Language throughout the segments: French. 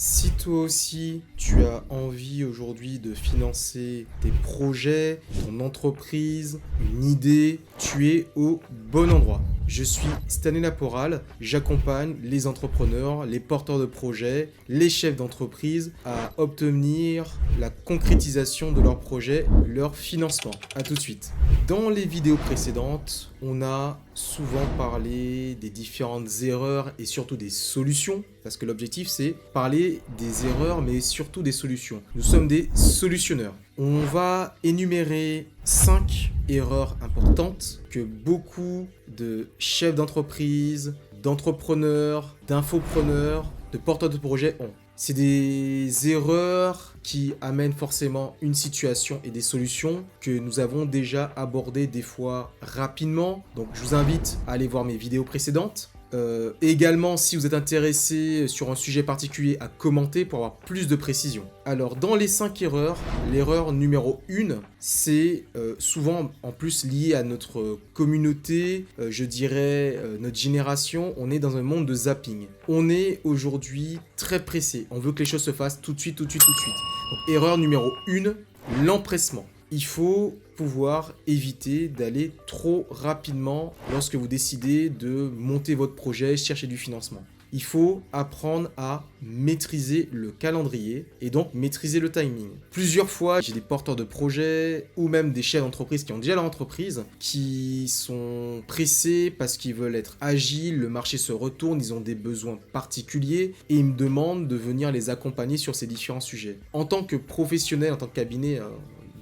Si toi aussi tu as envie aujourd'hui de financer tes projets, ton entreprise, une idée, tu es au bon endroit. Je suis Stanley Laporal, j'accompagne les entrepreneurs, les porteurs de projets, les chefs d'entreprise à obtenir la concrétisation de leurs projets, leur financement. A tout de suite. Dans les vidéos précédentes, on a souvent parlé des différentes erreurs et surtout des solutions, parce que l'objectif c'est parler des erreurs mais surtout des solutions. Nous sommes des solutionneurs. On va énumérer 5 erreurs importantes que beaucoup de chefs d'entreprise, d'entrepreneurs, d'infopreneurs, de porteurs de projets ont. C'est des erreurs qui amènent forcément une situation et des solutions que nous avons déjà abordées des fois rapidement. Donc je vous invite à aller voir mes vidéos précédentes. Également, si vous êtes intéressé sur un sujet particulier, à commenter pour avoir plus de précision. Alors, dans les 5 erreurs, l'erreur numéro 1, c'est souvent en plus lié à notre communauté, je dirais notre génération. On est dans un monde de zapping. On est aujourd'hui très pressé. On veut que les choses se fassent tout de suite, tout de suite, tout de suite. Donc, erreur numéro 1, l'empressement. Il faut pouvoir éviter d'aller trop rapidement lorsque vous décidez de monter votre projet, chercher du financement. Il faut apprendre à maîtriser le calendrier et donc maîtriser le timing. Plusieurs fois, j'ai des porteurs de projets ou même des chefs d'entreprise qui ont déjà leur entreprise qui sont pressés parce qu'ils veulent être agiles, le marché se retourne, ils ont des besoins particuliers et ils me demandent de venir les accompagner sur ces différents sujets. En tant que professionnel, en tant que cabinet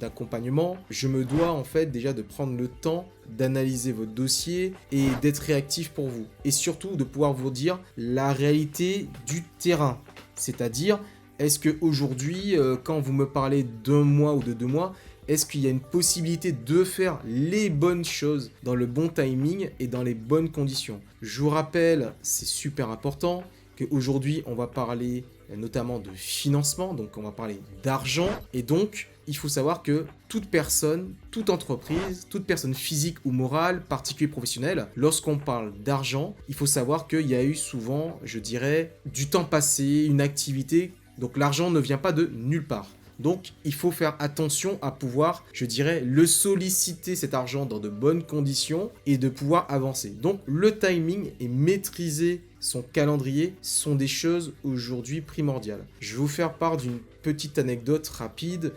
d'accompagnement, je me dois en fait déjà de prendre le temps d'analyser votre dossier et d'être réactif pour vous. Et surtout de pouvoir vous dire la réalité du terrain. C'est-à-dire, est-ce qu'aujourd'hui, quand vous me parlez d'un mois ou de 2 mois, est-ce qu'il y a une possibilité de faire les bonnes choses dans le bon timing et dans les bonnes conditions? Je vous rappelle, c'est super important, qu'aujourd'hui on va parler notamment de financement, donc on va parler d'argent, et donc il faut savoir que toute personne, toute entreprise, toute personne physique ou morale, particulier professionnel, lorsqu'on parle d'argent, il faut savoir qu'il y a eu souvent, je dirais, du temps passé, une activité, donc l'argent ne vient pas de nulle part. Donc, il faut faire attention à pouvoir, je dirais, le solliciter cet argent dans de bonnes conditions et de pouvoir avancer. Donc, le timing et maîtriser son calendrier sont des choses aujourd'hui primordiales. Je vais vous faire part d'une petite anecdote rapide.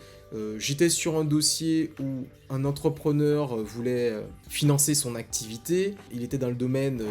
J'étais sur un dossier où un entrepreneur voulait financer son activité. Il était dans le domaine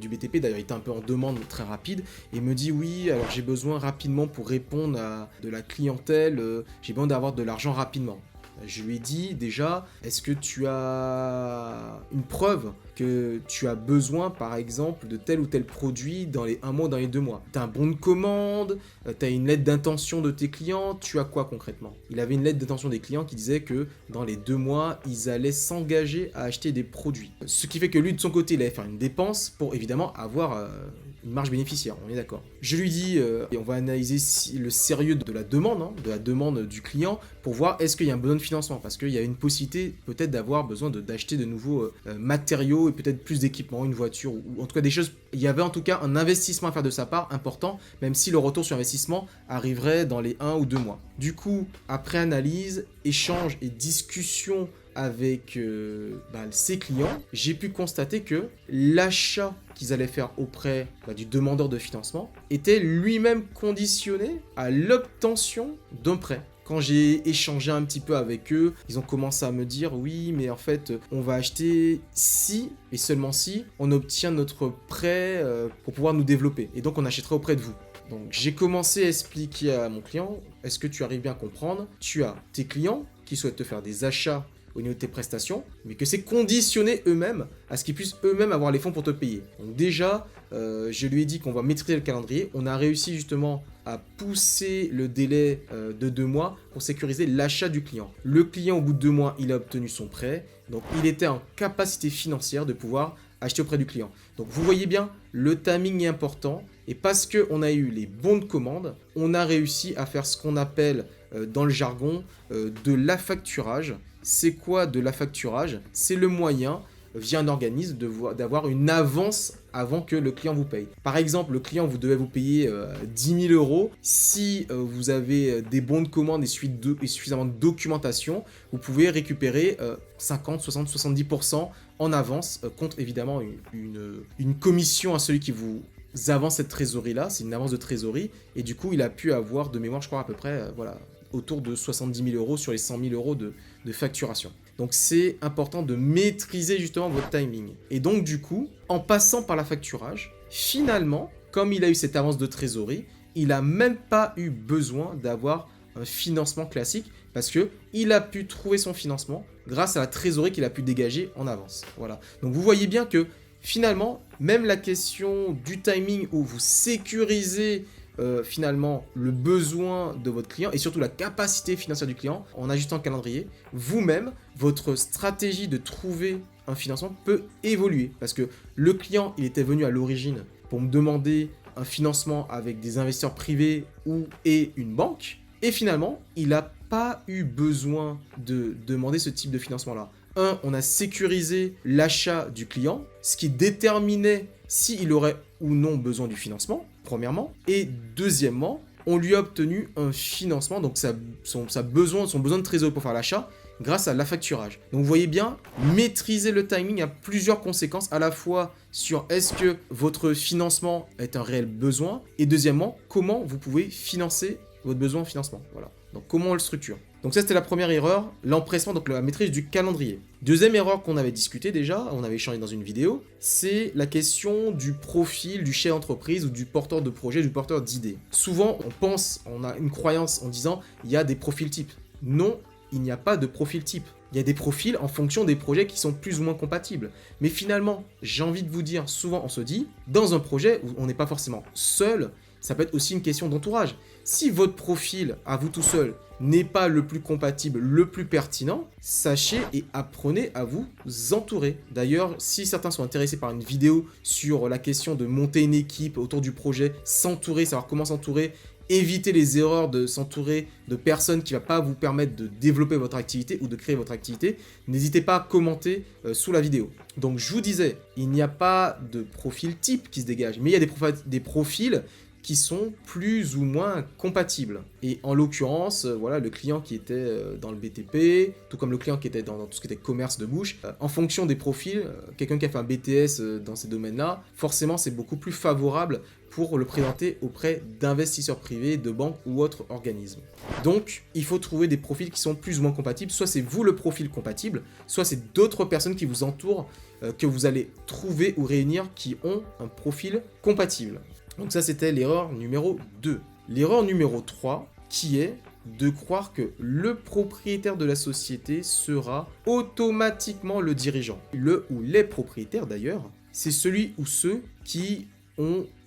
du BTP, d'ailleurs il était un peu en demande très rapide. Et il me dit oui, alors j'ai besoin rapidement pour répondre à de la clientèle, j'ai besoin d'avoir de l'argent rapidement. Je lui ai dit déjà, est-ce que tu as une preuve que tu as besoin par exemple de tel ou tel produit dans les 1 mois, dans les 2 mois? Tu as un bon de commande, tu as une lettre d'intention de tes clients, tu as quoi concrètement? Il avait une lettre d'intention des clients qui disait que dans les 2 mois, ils allaient s'engager à acheter des produits. Ce qui fait que lui de son côté, il allait faire une dépense pour évidemment avoir une marge bénéficiaire, on est d'accord. Je lui dis, et on va analyser le sérieux de la demande, de la demande du client, pour voir est-ce qu'il y a un besoin de financement, parce qu'il y a une possibilité peut-être d'avoir besoin d'acheter de nouveaux matériaux et peut-être plus d'équipements, une voiture, ou en tout cas des choses. Il y avait en tout cas un investissement à faire de sa part important, même si le retour sur investissement arriverait dans les 1 ou 2 mois. Du coup, après analyse, échange et discussion avec ses clients, j'ai pu constater que l'achat qu'ils allaient faire auprès du demandeur de financement était lui-même conditionné à l'obtention d'un prêt. Quand j'ai échangé un petit peu avec eux, ils ont commencé à me dire oui, mais en fait, on va acheter si et seulement si on obtient notre prêt pour pouvoir nous développer. Et donc, on achètera auprès de vous. Donc, j'ai commencé à expliquer à mon client, est-ce que tu arrives bien à comprendre? Tu as tes clients qui souhaitent te faire des achats au niveau de tes prestations, mais que c'est conditionné eux-mêmes à ce qu'ils puissent eux-mêmes avoir les fonds pour te payer. Donc déjà, je lui ai dit qu'on va maîtriser le calendrier. On a réussi justement à pousser le délai de 2 mois pour sécuriser l'achat du client. Le client, au bout de 2 mois, il a obtenu son prêt. Donc il était en capacité financière de pouvoir acheter auprès du client. Donc vous voyez bien, le timing est important. Et parce qu'on a eu les bons de commande, on a réussi à faire ce qu'on appelle dans le jargon de l'affacturage. C'est quoi de l'affacturage? C'est le moyen via un organisme d'avoir une avance avant que le client vous paye. Par exemple, le client vous devait vous payer 10 000 euros. Si vous avez des bons de commande et suffisamment de documentation, vous pouvez récupérer 50, 60, 70% en avance contre évidemment une commission à celui qui vous avance cette trésorerie-là. C'est une avance de trésorerie et du coup, il a pu avoir de mémoire, je crois à peu près, autour de 70 000 euros sur les 100 000 euros de facturation. Donc c'est important de maîtriser justement votre timing. Et donc du coup, en passant par la facturage, finalement, comme il a eu cette avance de trésorerie, il n'a même pas eu besoin d'avoir un financement classique parce qu'il a pu trouver son financement grâce à la trésorerie qu'il a pu dégager en avance. Voilà. Donc vous voyez bien que finalement, même la question du timing où vous sécurisez finalement le besoin de votre client et surtout la capacité financière du client en ajustant le calendrier, vous-même, votre stratégie de trouver un financement peut évoluer parce que le client, il était venu à l'origine pour me demander un financement avec des investisseurs privés et une banque et finalement, il n'a pas eu besoin de demander ce type de financement-là. On a sécurisé l'achat du client, ce qui déterminait s'il aurait ou non besoin du financement, premièrement. Et deuxièmement, on lui a obtenu un financement, donc son besoin de trésorerie pour faire l'achat, grâce à l'affacturage. Donc vous voyez bien, maîtriser le timing a plusieurs conséquences, à la fois sur est-ce que votre financement est un réel besoin, et deuxièmement, comment vous pouvez financer votre besoin en financement. Voilà. Donc comment on le structure. Donc ça c'était la première erreur, l'empressement, donc la maîtrise du calendrier. Deuxième erreur qu'on avait discuté déjà, on avait échangé dans une vidéo, c'est la question du profil du chef d'entreprise ou du porteur de projet, du porteur d'idées. Souvent on a une croyance en disant il y a des profils types. Non, il n'y a pas de profil type. Il y a des profils en fonction des projets qui sont plus ou moins compatibles. Mais finalement, j'ai envie de vous dire, souvent on se dit, dans un projet où on n'est pas forcément seul, ça peut être aussi une question d'entourage. Si votre profil, à vous tout seul, n'est pas le plus compatible, le plus pertinent, sachez et apprenez à vous entourer. D'ailleurs, si certains sont intéressés par une vidéo sur la question de monter une équipe autour du projet, s'entourer, savoir comment s'entourer, éviter les erreurs de s'entourer de personnes qui ne vont pas vous permettre de développer votre activité ou de créer votre activité, n'hésitez pas à commenter sous la vidéo. Donc je vous disais, il n'y a pas de profil type qui se dégage, mais il y a des profils qui sont plus ou moins compatibles. Et en l'occurrence, voilà, le client qui était dans le BTP, tout comme le client qui était dans tout ce qui était commerce de bouche, en fonction des profils, quelqu'un qui a fait un BTS dans ces domaines-là, forcément c'est beaucoup plus favorable pour le présenter auprès d'investisseurs privés, de banques ou autres organismes. Donc, il faut trouver des profils qui sont plus ou moins compatibles. Soit c'est vous le profil compatible, soit c'est d'autres personnes qui vous entourent que vous allez trouver ou réunir qui ont un profil compatible. Donc ça, c'était l'erreur numéro 2. L'erreur numéro 3, qui est de croire que le propriétaire de la société sera automatiquement le dirigeant. Le ou les propriétaires d'ailleurs, c'est celui ou ceux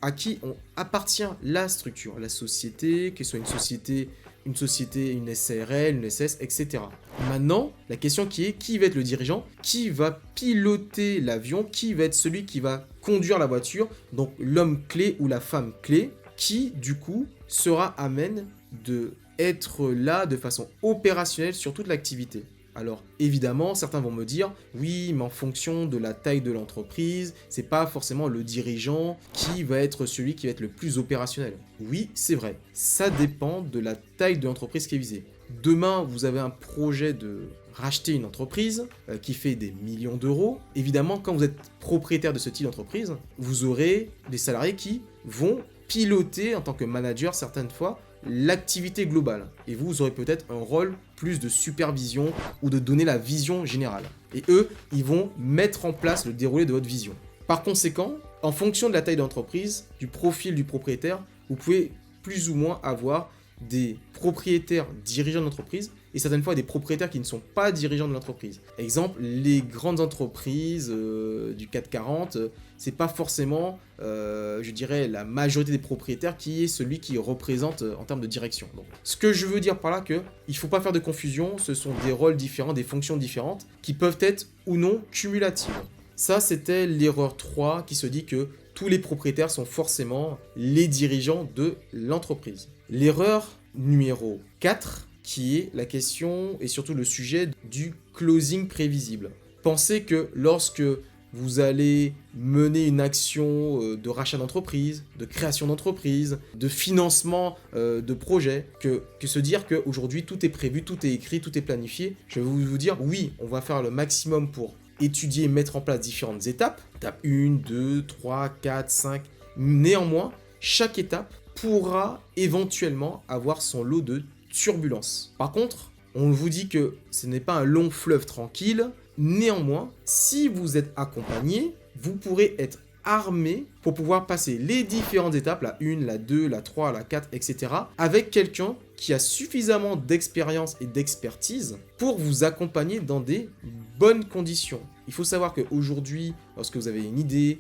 à qui appartient la structure, la société, que ce soit une société, une SARL, une SS, etc. Maintenant, la question qui va être le dirigeant, qui va piloter l'avion, qui va être celui qui va conduire la voiture, donc l'homme clé ou la femme clé, qui du coup sera amène de être là de façon opérationnelle sur toute l'activité. Alors évidemment, certains vont me dire, oui, mais en fonction de la taille de l'entreprise, c'est pas forcément le dirigeant qui va être celui qui va être le plus opérationnel. Oui, c'est vrai, ça dépend de la taille de l'entreprise qui est visée. Demain, vous avez un projet de racheter une entreprise qui fait des millions d'euros. Évidemment, quand vous êtes propriétaire de ce type d'entreprise, vous aurez des salariés qui vont piloter en tant que manager certaines fois l'activité globale. Et vous aurez peut-être un rôle plus de supervision ou de donner la vision générale. Et eux, ils vont mettre en place le déroulé de votre vision. Par conséquent, en fonction de la taille de l'entreprise, du profil du propriétaire, vous pouvez plus ou moins avoir des propriétaires dirigeants d'entreprise et certaines fois des propriétaires qui ne sont pas dirigeants de l'entreprise. Exemple, les grandes entreprises du CAC 40, c'est pas forcément, je dirais, la majorité des propriétaires qui est celui qui représente en termes de direction. Donc, ce que je veux dire par là, il ne faut pas faire de confusion, ce sont des rôles différents, des fonctions différentes qui peuvent être ou non cumulatives. Ça, c'était l'erreur 3 qui se dit que tous les propriétaires sont forcément les dirigeants de l'entreprise. L'erreur numéro 4, qui est la question et surtout le sujet du closing prévisible. Pensez que lorsque vous allez mener une action de rachat d'entreprise, de création d'entreprise, de financement de projet, que se dire qu'aujourd'hui tout est prévu, tout est écrit, tout est planifié, je vais vous dire oui, on va faire le maximum pour étudier et mettre en place différentes étapes. Étape 1, 2, 3, 4, 5. Néanmoins, chaque étape pourra éventuellement avoir son lot de turbulences. Par contre, on vous dit que ce n'est pas un long fleuve tranquille. Néanmoins, si vous êtes accompagné, vous pourrez être armé pour pouvoir passer les différentes étapes, la 1, la 2, la 3, la 4, etc. avec quelqu'un qui a suffisamment d'expérience et d'expertise pour vous accompagner dans des bonnes conditions. Il faut savoir qu'aujourd'hui, lorsque vous avez une idée,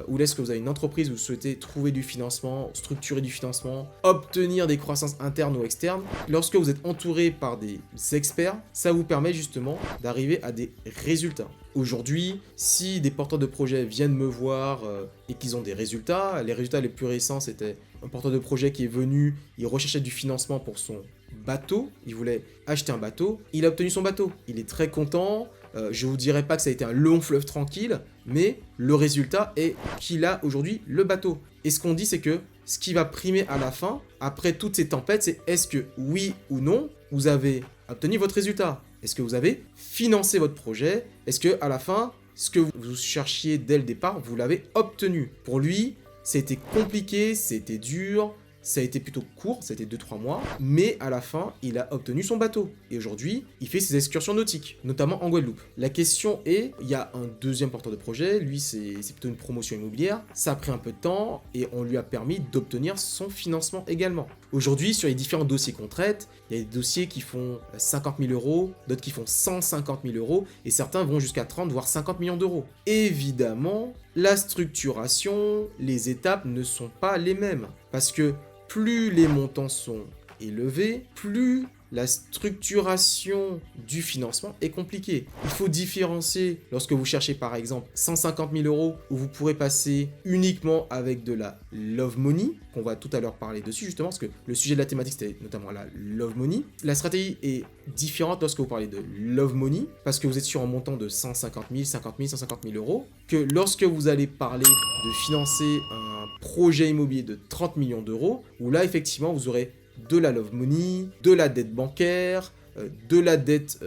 ou lorsque vous avez une entreprise où vous souhaitez trouver du financement, structurer du financement, obtenir des croissances internes ou externes, lorsque vous êtes entouré par des experts, ça vous permet justement d'arriver à des résultats. Aujourd'hui, si des porteurs de projets viennent me voir et qu'ils ont des résultats, les résultats les plus récents, c'était un porteur de projet qui est venu, il recherchait du financement pour son bateau, il voulait acheter un bateau, il a obtenu son bateau, il est très content. Je ne vous dirai pas que ça a été un long fleuve tranquille, mais le résultat est qu'il a aujourd'hui le bateau. Et ce qu'on dit, c'est que ce qui va primer à la fin, après toutes ces tempêtes, c'est est-ce que oui ou non, vous avez obtenu votre résultat? Est-ce que vous avez financé votre projet? Est-ce que à la fin, ce que vous cherchiez dès le départ, vous l'avez obtenu? Pour lui, c'était compliqué, c'était dur. Ça a été plutôt court, ça a été 2-3 mois, mais à la fin, il a obtenu son bateau. Et aujourd'hui, il fait ses excursions nautiques, notamment en Guadeloupe. La question est, il y a un deuxième porteur de projet, lui c'est plutôt une promotion immobilière, ça a pris un peu de temps et on lui a permis d'obtenir son financement également. Aujourd'hui, sur les différents dossiers qu'on traite, il y a des dossiers qui font 50 000 euros, d'autres qui font 150 000 euros, et certains vont jusqu'à 30 voire 50 millions d'euros. Évidemment, la structuration, les étapes ne sont pas les mêmes, parce que plus les montants sont élevés, plus la structuration du financement est compliquée. Il faut différencier lorsque vous cherchez par exemple 150 000 euros où vous pourrez passer uniquement avec de la love money, qu'on va tout à l'heure parler dessus justement, parce que le sujet de la thématique c'était notamment la love money. La stratégie est différente lorsque vous parlez de love money, parce que vous êtes sur un montant de 150 000, 50 000, 150 000 euros, que lorsque vous allez parler de financer un projet immobilier de 30 millions d'euros, où là effectivement vous aurez de la love money, de la dette bancaire, de la dette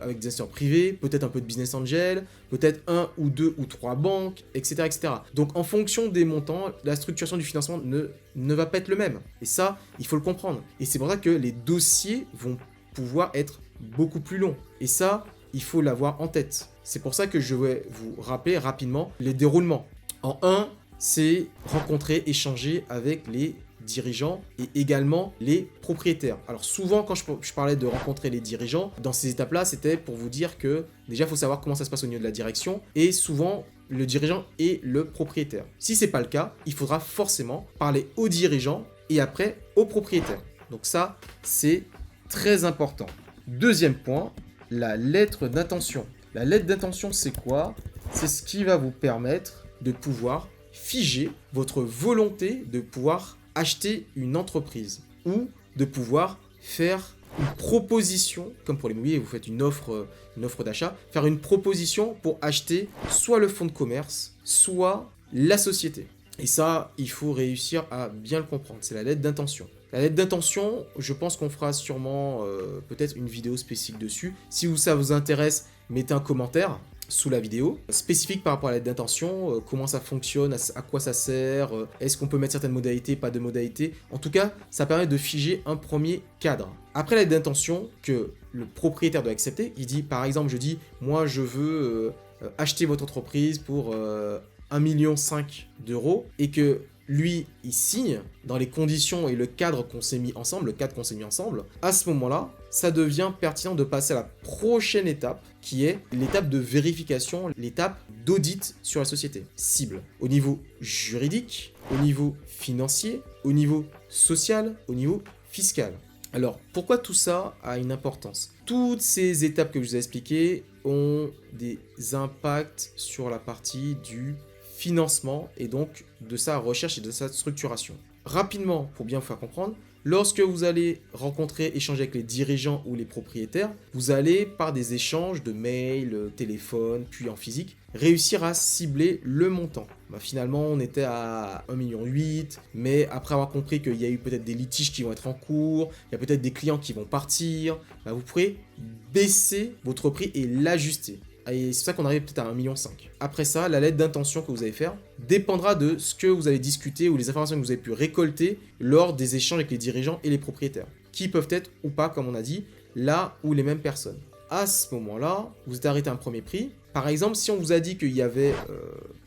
avec des investisseurs privés, peut-être un peu de business angel, peut-être 1 ou 2 ou 3 banques, etc., etc. Donc en fonction des montants, la structuration du financement ne va pas être le même. Et ça, il faut le comprendre. Et c'est pour ça que les dossiers vont pouvoir être beaucoup plus longs. Et ça, il faut l'avoir en tête. C'est pour ça que je vais vous rappeler rapidement les déroulements. En 1, c'est rencontrer, échanger avec les dirigeants et également les propriétaires. Alors souvent quand je parlais de rencontrer les dirigeants, dans ces étapes-là, c'était pour vous dire que déjà il faut savoir comment ça se passe au niveau de la direction et souvent le dirigeant est le propriétaire. Si c'est pas le cas, il faudra forcément parler aux dirigeants et après aux propriétaires. Donc ça, c'est très important. Deuxième point, la lettre d'intention. La lettre d'intention, c'est quoi? C'est ce qui va vous permettre de pouvoir figer votre volonté de pouvoir acheter une entreprise ou de pouvoir faire une proposition, comme pour l'immobilier, vous faites une offre d'achat, faire une proposition pour acheter soit le fonds de commerce, soit la société. Et ça, il faut réussir à bien le comprendre, c'est la lettre d'intention. La lettre d'intention, je pense qu'on fera sûrement peut-être une vidéo spécifique dessus. Si ça vous intéresse, mettez un commentaire sous la vidéo, spécifique par rapport à la lettre d'intention, comment ça fonctionne, à quoi ça sert, est-ce qu'on peut mettre certaines modalités, pas de modalités. En tout cas, ça permet de figer un premier cadre. Après la lettre d'intention que le propriétaire doit accepter, il dit par exemple, je dis, moi je veux acheter votre entreprise pour 1,5 million d'euros et que lui, il signe dans les conditions et le cadre qu'on s'est mis ensemble, à ce moment-là, ça devient pertinent de passer à la prochaine étape, qui est l'étape de vérification, l'étape d'audit sur la société cible. Au niveau juridique, au niveau financier, au niveau social, au niveau fiscal. Alors, pourquoi tout ça a une importance? Toutes ces étapes que je vous ai expliquées ont des impacts sur la partie du financement et donc de sa recherche et de sa structuration. Rapidement, pour bien vous faire comprendre, Lorsque vous allez rencontrer, échanger avec les dirigeants ou les propriétaires, vous allez, par des échanges de mails, téléphone, puis en physique, réussir à cibler le montant. Finalement, on était à 1,8 million, mais après avoir compris qu'il y a eu peut-être des litiges qui vont être en cours, il y a peut-être des clients qui vont partir, vous pourrez baisser votre prix et l'ajuster. Et c'est ça qu'on arrive peut-être à 1,5 million. Après ça, la lettre d'intention que vous allez faire dépendra de ce que vous avez discuté ou les informations que vous avez pu récolter lors des échanges avec les dirigeants et les propriétaires, qui peuvent être ou pas, comme on a dit, là ou les mêmes personnes. À ce moment-là, vous êtes arrêté un premier prix. Par exemple, si on vous a dit qu'il y avait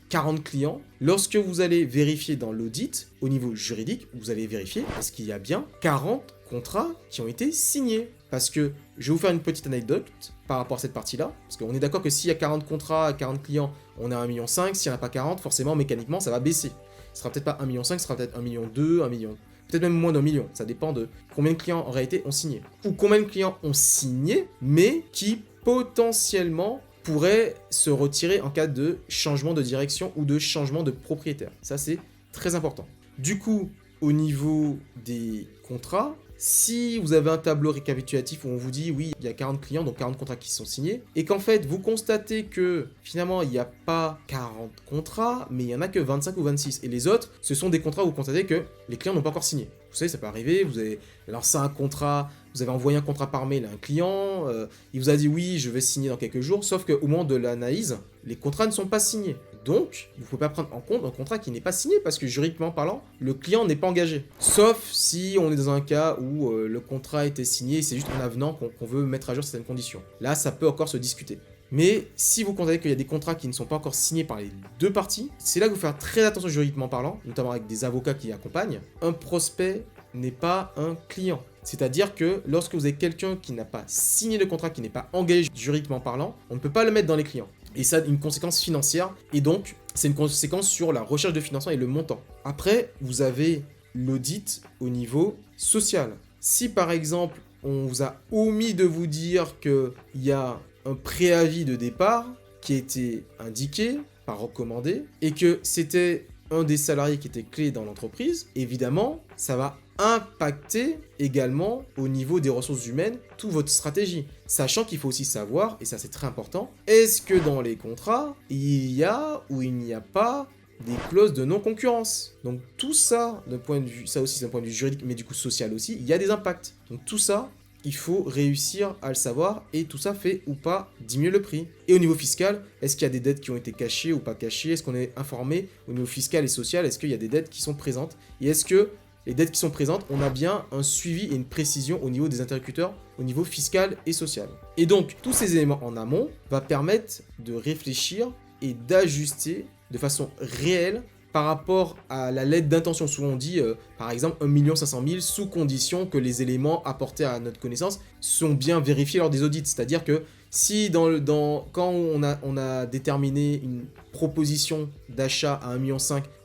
40 clients, lorsque vous allez vérifier dans l'audit, au niveau juridique, vous allez vérifier est-ce qu'il y a bien 40 contrats qui ont été signés. Parce que je vais vous faire une petite anecdote par rapport à cette partie-là. Parce qu'on est d'accord que s'il y a 40 contrats, 40 clients, on est à 1,5 million. S'il n'y en a pas 40, forcément, mécaniquement, ça va baisser. Ce sera peut-être pas 1,5 million, ce sera peut-être 1,2 million, 1 million. Peut-être même moins d'1 million. Ça dépend de combien de clients en réalité ont signé. Ou combien de clients ont signé, mais qui potentiellement pourraient se retirer en cas de changement de direction ou de changement de propriétaire. Ça, c'est très important. Du coup, au niveau des contrats, si vous avez un tableau récapitulatif où on vous dit oui, il y a 40 clients, donc 40 contrats qui sont signés, et qu'en fait vous constatez que finalement il n'y a pas 40 contrats, mais il n'y en a que 25 ou 26, et les autres, ce sont des contrats où vous constatez que les clients n'ont pas encore signé. Vous savez, ça peut arriver, vous avez lancé un contrat, vous avez envoyé un contrat par mail à un client, il vous a dit oui, je vais signer dans quelques jours, sauf qu'au moment de l'analyse, les contrats ne sont pas signés. Donc, vous ne pouvez pas prendre en compte un contrat qui n'est pas signé parce que juridiquement parlant, le client n'est pas engagé. Sauf si on est dans un cas où le contrat a été signé et c'est juste en avenant qu'on veut mettre à jour certaines conditions. Là, ça peut encore se discuter. Mais si vous constatez qu'il y a des contrats qui ne sont pas encore signés par les deux parties, c'est là que vous faire très attention juridiquement parlant, notamment avec des avocats qui accompagnent. Un prospect n'est pas un client. C'est-à-dire que lorsque vous avez quelqu'un qui n'a pas signé le contrat, qui n'est pas engagé juridiquement parlant, on ne peut pas le mettre dans les clients. Et ça a une conséquence financière, et donc c'est une conséquence sur la recherche de financement et le montant. Après, vous avez l'audit au niveau social. Si par exemple, on vous a omis de vous dire qu'il y a un préavis de départ qui a été indiqué, pas recommandé, et que c'était un des salariés qui était clé dans l'entreprise, évidemment, ça va impacter également au niveau des ressources humaines toute votre stratégie. Sachant qu'il faut aussi savoir, et ça c'est très important, est-ce que dans les contrats, il y a ou il n'y a pas des clauses de non-concurrence. Donc tout ça, d'un point de vue, ça aussi c'est d'un point de vue juridique, mais du coup social aussi, il y a des impacts. Donc tout ça, il faut réussir à le savoir, et tout ça fait ou pas diminuer le prix. Et au niveau fiscal, est-ce qu'il y a des dettes qui ont été cachées ou pas cachées? Est-ce qu'on est informé au niveau fiscal et social? Est-ce qu'il y a des dettes qui sont présentes? Et est-ce que les dettes qui sont présentes, on a bien un suivi et une précision au niveau des interlocuteurs, au niveau fiscal et social. Et donc, tous ces éléments en amont va permettre de réfléchir et d'ajuster de façon réelle par rapport à la lettre d'intention. Souvent on dit, par exemple, 1 500 000 sous condition que les éléments apportés à notre connaissance sont bien vérifiés lors des audits. C'est-à-dire que si quand on a déterminé une proposition d'achat à 1,5 million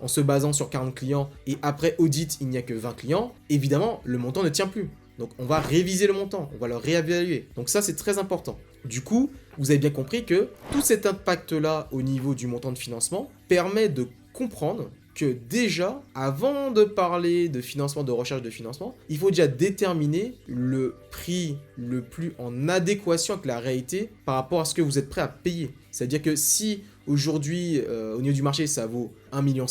en se basant sur 40 clients et après audit il n'y a que 20 clients, évidemment le montant ne tient plus. Donc on va réviser le montant, on va le réévaluer. Donc ça c'est très important. Du coup, vous avez bien compris que tout cet impact-là au niveau du montant de financement permet de comprendre que déjà, avant de parler de financement, de recherche de financement, il faut déjà déterminer le prix le plus en adéquation avec la réalité par rapport à ce que vous êtes prêt à payer. C'est-à-dire que si aujourd'hui, au niveau du marché, ça vaut 1,5 million,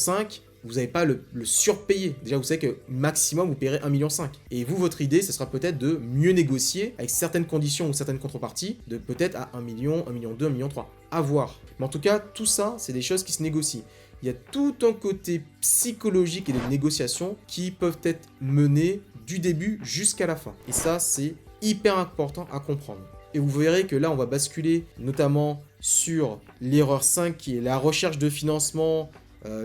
vous n'allez pas le surpayer. Déjà, vous savez que maximum, vous paierez 1,5 million. Et vous, votre idée, ce sera peut-être de mieux négocier avec certaines conditions ou certaines contreparties, de peut-être à 1 million, 1,2 million, 1,3 million. À voir. Mais en tout cas, tout ça, c'est des choses qui se négocient. Il y a tout un côté psychologique et de négociation qui peuvent être menées du début jusqu'à la fin. Et ça, c'est hyper important à comprendre. Et vous verrez que là, on va basculer notamment sur l'erreur 5 qui est la recherche de financement.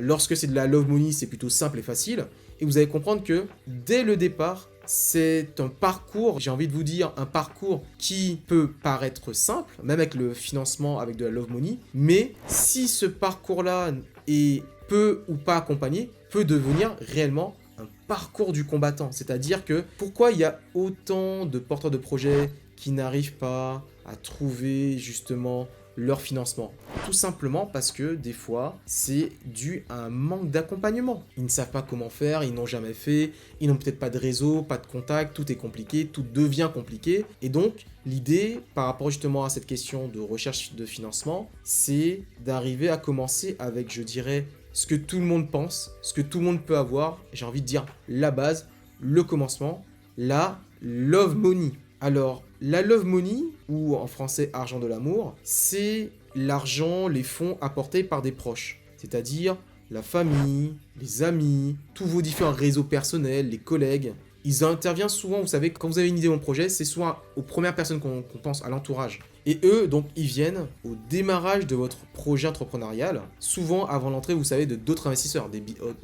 Lorsque c'est de la love money, c'est plutôt simple et facile. Et vous allez comprendre que dès le départ, c'est un parcours, j'ai envie de vous dire, un parcours qui peut paraître simple, même avec le financement avec de la love money. Mais si ce parcours-là est peu ou pas accompagné, peut devenir réellement un parcours du combattant. C'est-à-dire que pourquoi il y a autant de porteurs de projets qui n'arrivent pas à trouver justement leur financement. Tout simplement parce que des fois, c'est dû à un manque d'accompagnement. Ils ne savent pas comment faire, ils n'ont jamais fait, ils n'ont peut-être pas de réseau, pas de contact, tout est compliqué, tout devient compliqué. Et donc, l'idée, par rapport justement à cette question de recherche de financement, c'est d'arriver à commencer avec, je dirais, ce que tout le monde pense, ce que tout le monde peut avoir, j'ai envie de dire la base, le commencement, la love money. Alors, la love money, ou en français argent de l'amour, c'est l'argent, les fonds apportés par des proches, c'est-à-dire la famille, les amis, tous vos différents réseaux personnels, les collègues. Ils interviennent souvent, vous savez, quand vous avez une idée ou un projet, c'est souvent aux premières personnes qu'on pense, à l'entourage. Et eux, donc, ils viennent au démarrage de votre projet entrepreneurial, souvent avant l'entrée, vous savez, de d'autres investisseurs,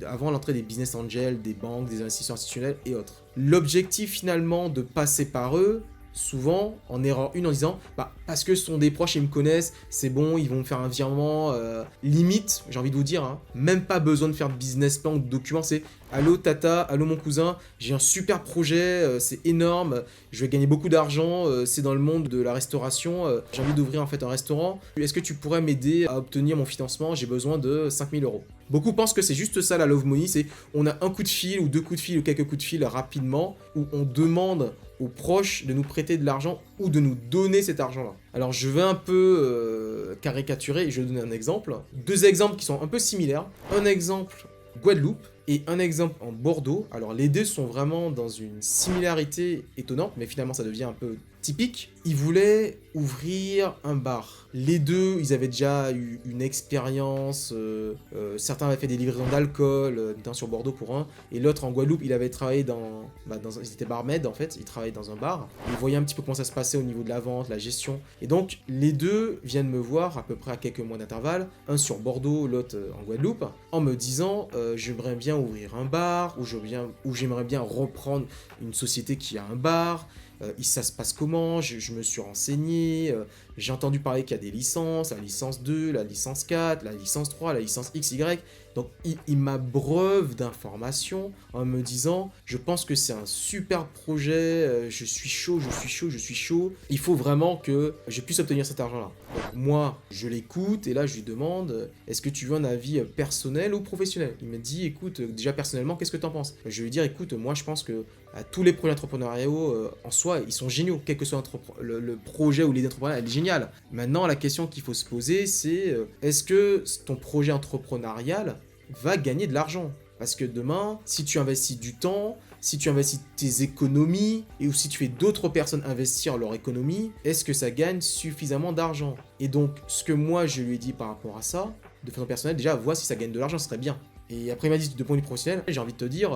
avant l'entrée des business angels, des banques, des investisseurs institutionnels et autres. L'objectif finalement de passer par eux, souvent en erreur une en disant parce que ce sont des proches, ils me connaissent, c'est bon, ils vont me faire un virement, limite, j'ai envie de vous dire, hein, même pas besoin de faire de business plan ou de documents, c'est allô tata, allô mon cousin, j'ai un super projet, c'est énorme, je vais gagner beaucoup d'argent, c'est dans le monde de la restauration, j'ai envie d'ouvrir en fait un restaurant, est-ce que tu pourrais m'aider à obtenir mon financement, j'ai besoin de 5000 euros. Beaucoup pensent que c'est juste ça la love money, c'est on a un coup de fil ou deux coups de fil ou quelques coups de fil rapidement où on demande aux proches de nous prêter de l'argent ou de nous donner cet argent-là. Alors je vais un peu caricaturer et je vais donner un exemple. Deux exemples qui sont un peu similaires. Un exemple Guadeloupe et un exemple en Bordeaux. Alors les deux sont vraiment dans une similarité étonnante, mais finalement ça devient un peu typique. Ils voulaient ouvrir un bar. Les deux, ils avaient déjà eu une expérience. Certains avaient fait des livraisons d'alcool, notamment sur Bordeaux pour un. Et l'autre en Guadeloupe, il avait travaillé ils étaient barmaid en fait. Il travaillait dans un bar. Ils voyaient un petit peu comment ça se passait au niveau de la vente, la gestion. Et donc, les deux viennent me voir à peu près à quelques mois d'intervalle. Un sur Bordeaux, l'autre en Guadeloupe. En me disant, j'aimerais bien ouvrir un bar. Ou j'aimerais bien reprendre une société qui a un bar. Ça se passe comment, je me suis renseigné, j'ai entendu parler qu'il y a des licences, la licence 2, la licence 4, la licence 3, la licence XY. Donc il m'abreuve d'informations en me disant, je pense que c'est un super projet, je suis chaud, il faut vraiment que je puisse obtenir cet argent-là. Donc moi, je l'écoute et là je lui demande, est-ce que tu veux un avis personnel ou professionnel? Il me dit, écoute, déjà personnellement, qu'est-ce que tu en penses? Je vais lui dire, écoute, moi je pense que tous les projets entrepreneuriaux en soi, ils sont géniaux, quel que soit le projet ou l'idée d'entrepreneuriat, elle est géniale. Maintenant, la question qu'il faut se poser, c'est est-ce que ton projet entrepreneurial va gagner de l'argent? Parce que demain, si tu investis du temps, si tu investis tes économies, et ou si tu fais d'autres personnes investir leur économie, est-ce que ça gagne suffisamment d'argent? Et donc, ce que moi je lui ai dit par rapport à ça, de façon personnelle, déjà, vois si ça gagne de l'argent, ce serait bien. Et après, il m'a dit, de point de vue professionnel, j'ai envie de te dire,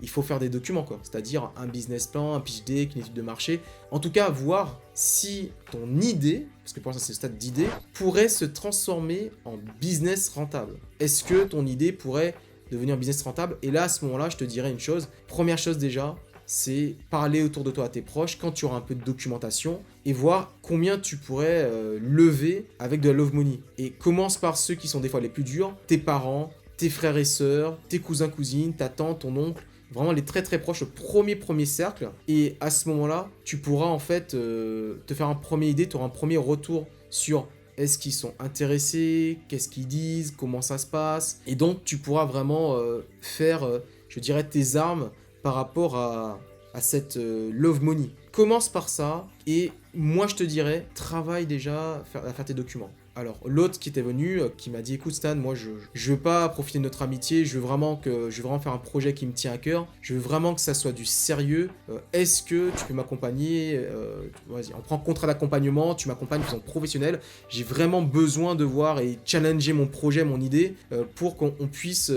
il faut faire des documents, quoi. C'est-à-dire un business plan, un pitch deck, une étude de marché. En tout cas, voir si ton idée, parce que pour l'instant c'est le stade d'idée, pourrait se transformer en business rentable. Est-ce que ton idée pourrait devenir business rentable? Et là, à ce moment-là, je te dirais une chose. Première chose déjà, c'est parler autour de toi à tes proches quand tu auras un peu de documentation et voir combien tu pourrais lever avec de la love money. Et commence par ceux qui sont des fois les plus durs, tes parents, tes frères et sœurs, tes cousins, cousines, ta tante, ton oncle, vraiment les très très proches, le premier cercle. Et à ce moment-là, tu pourras en fait te faire un premier idée, tu auras un premier retour sur est-ce qu'ils sont intéressés, qu'est-ce qu'ils disent, comment ça se passe. Et donc tu pourras vraiment faire, je dirais, tes armes par rapport à cette love money. Commence par ça et moi je te dirais, travaille déjà à faire tes documents. Alors, l'autre qui était venu, qui m'a dit, écoute Stan, moi je veux pas profiter de notre amitié, je veux vraiment faire un projet qui me tient à cœur, je veux vraiment que ça soit du sérieux, est-ce que tu peux m'accompagner, vas-y, on prend contrat d'accompagnement, tu m'accompagnes de façon professionnelle, j'ai vraiment besoin de voir et challenger mon projet, mon idée, pour qu'on puisse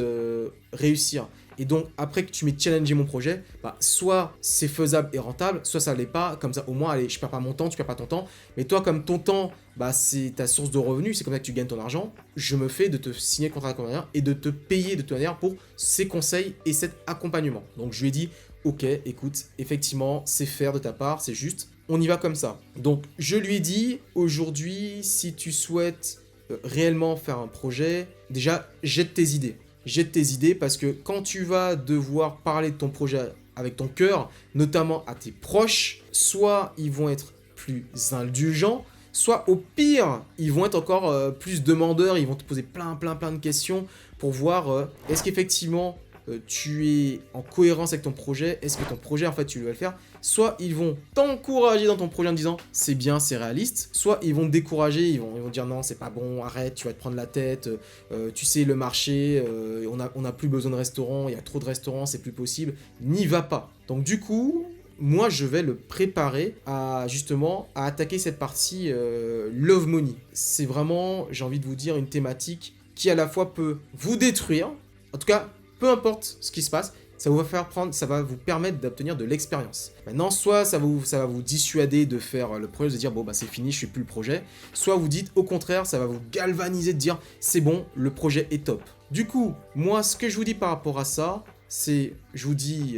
réussir. Et donc, après que tu m'aies challengé mon projet, soit c'est faisable et rentable, soit ça l'est pas. Comme ça, au moins, allez, je perds pas mon temps, tu perds pas ton temps. Mais toi, comme ton temps, c'est ta source de revenus, c'est comme ça que tu gagnes ton argent. Je me fais de te signer le contrat d'accompagnement et de te payer de toute manière pour ces conseils et cet accompagnement. Donc, je lui ai dit, ok, écoute, effectivement, c'est faire de ta part, c'est juste, on y va comme ça. Donc, je lui ai dit, aujourd'hui, si tu souhaites réellement faire un projet, déjà, jette tes idées. Jette tes idées parce que quand tu vas devoir parler de ton projet avec ton cœur, notamment à tes proches, soit ils vont être plus indulgents, soit au pire, ils vont être encore plus demandeurs, ils vont te poser plein de questions pour voir est-ce qu'effectivement tu es en cohérence avec ton projet, est-ce que ton projet en fait tu vas le faire. Soit ils vont t'encourager dans ton projet en disant c'est bien, c'est réaliste, soit ils vont te décourager, ils vont dire non c'est pas bon, arrête, tu vas te prendre la tête, tu sais le marché, on a plus besoin de restaurants, il y a trop de restaurants, c'est plus possible, n'y va pas. Donc du coup, moi je vais le préparer à justement à attaquer cette partie Love Money. C'est vraiment, j'ai envie de vous dire, une thématique qui à la fois peut vous détruire, en tout cas peu importe ce qui se passe, ça va vous permettre d'obtenir de l'expérience. Maintenant, soit ça va vous dissuader de faire le projet, de dire bon bah c'est fini, je fais plus le projet, soit vous dites au contraire, ça va vous galvaniser de dire c'est bon, le projet est top. Du coup, moi ce que je vous dis par rapport à ça, c'est, je vous dis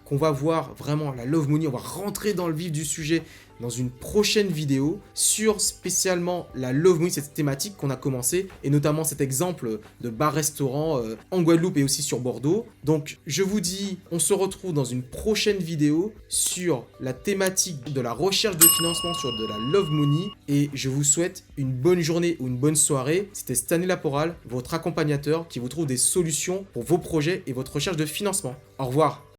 qu'on va voir vraiment la Love Money, on va rentrer dans le vif du sujet dans une prochaine vidéo sur spécialement la Love Money, cette thématique qu'on a commencé, et notamment cet exemple de bar-restaurant en Guadeloupe et aussi sur Bordeaux. Donc je vous dis, on se retrouve dans une prochaine vidéo sur la thématique de la recherche de financement sur de la Love Money, et je vous souhaite une bonne journée ou une bonne soirée. C'était Stanley Laporal, votre accompagnateur qui vous trouve des solutions pour vos projets et votre recherche de financement. Au revoir.